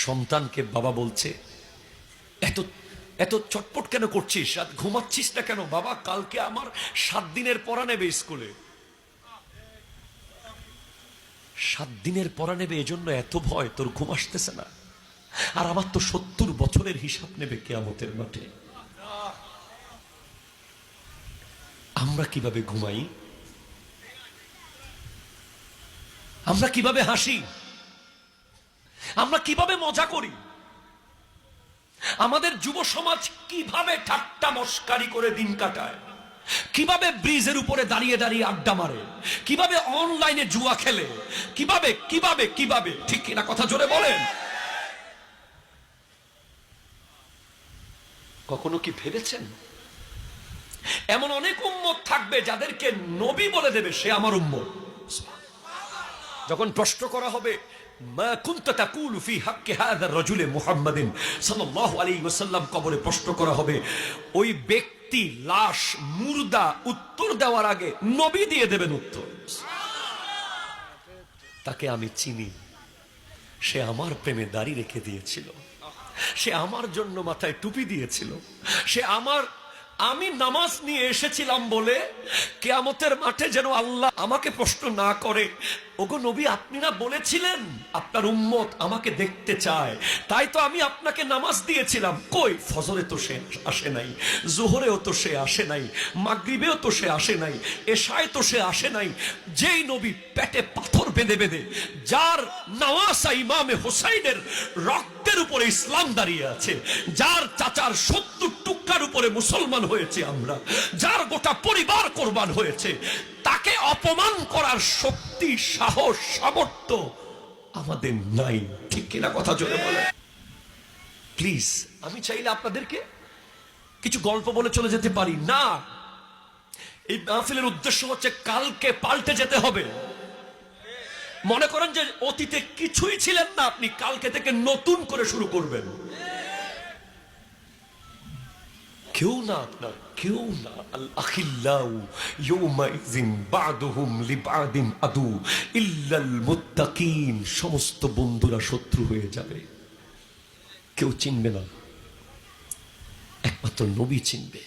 সন্তানকে বাবা বলছে, এত এত চটপট কেন করছিস, রাত ঘুমাচ্ছিস না কেন? বাবা, কালকে আমার 7 দিনের পড়া নেবে স্কুলে। 7 দিনের পড়া নেবে, এজন্য এত ভয়, তোর ঘুম আসতেছে না? আর আমার তো 70 বছরের হিসাব নেবে কিয়ামতের মাঠে। আমরা কিভাবে ঘুমাই? আমরা কিভাবে হাসি? আমরা কিভাবে মজা করি? আমাদের যুব সমাজ কিভাবে ঠাট্টা মস্কারি করে দিন কাটায়? কিভাবে ব্রিজের উপরে দাঁড়িয়ে দাঁড়িয়ে আড্ডা মারে? কিভাবে অনলাইনে জুয়া খেলে? কিভাবে কিভাবে কিভাবে ঠিক কিনা কথা জোরে বলেন। কখনো কি ভেবেছেন এমন অনেক উম্মত থাকবে যাদেরকে নবী বলে দেবে সে আমার উম্মত? যখন প্রশ্ন করা হবে মা কুনতা তাকুলু ফি হাক্কি হাযা রাজুল মুহাম্মাদিন সাল্লাল্লাহু আলাইহি ওয়াসাল্লাম, কবরে প্রশ্ন করা হবে, ওই ব্যক্তি লাশ মুর্দা উত্তর দেওয়ার আগে নবী দিয়ে দেবেন উত্তর। তাকে আমি চিনি, সে আমার প্রেমে দাড়ি রেখে দিয়েছিল, সে আমার জন্য মাথায় টুপি দিয়েছিল, সে আমি নামাজ নিয়ে এসেছিলাম বলে কিয়ামতের মাঠে যেন আল্লাহ আমাকে প্রশ্ন না করে, ওগো নবী আপনি না বলেছিলেন আপনার উম্মত আমাকে দেখতে চায়, তাই তো আমি আপনাকে নামাজ দিয়েছিলাম। কই, ফজরে তো সে আসে নাই, জোহরেও তো সে আসে নাই, মাগরিবেও তো সে আসে নাই, এশায় তো সে আসে নাই। যেই নবী পেটে পাথর বেঁধে বেঁধে, যার নওয়াসা ইমামে হোসাইনের রক্তের উপরে ইসলাম দাঁড়িয়ে আছে, যার চাচার 70 টুকরার উপরে মুসলমান হয়েছে আমরা, যার গোটা পরিবার কোরবান হয়েছে, তাকে অপমান করার শক্তি, সাহস, সামর্থ্য আমাদের নাই। ঠিক কিনা কথা জোরে বলে। প্লিজ, আমি চাইলে আপনাদেরকে কিছু গল্প বলে চলে যেতে পারি না। এই মাহফিলের উদ্দেশ্য হচ্ছে কালকে পাল্টে যেতে হবে। মনে করেন যে অতীতে কিছুই ছিলেন না, আপনি কালকে থেকে নতুন করে শুরু করবেন। কেউ না, আপনার কেউ না। আল আখিল্লাউ ইয়াউমাইযিন বা'দুহুম লিবা'দিন আদু ইল্লাল মুত্তাকিন, সমস্ত বন্ধুরা শত্রু হয়ে যাবে, কেউ চিনবে না, একমাত্র নবী চিনবে।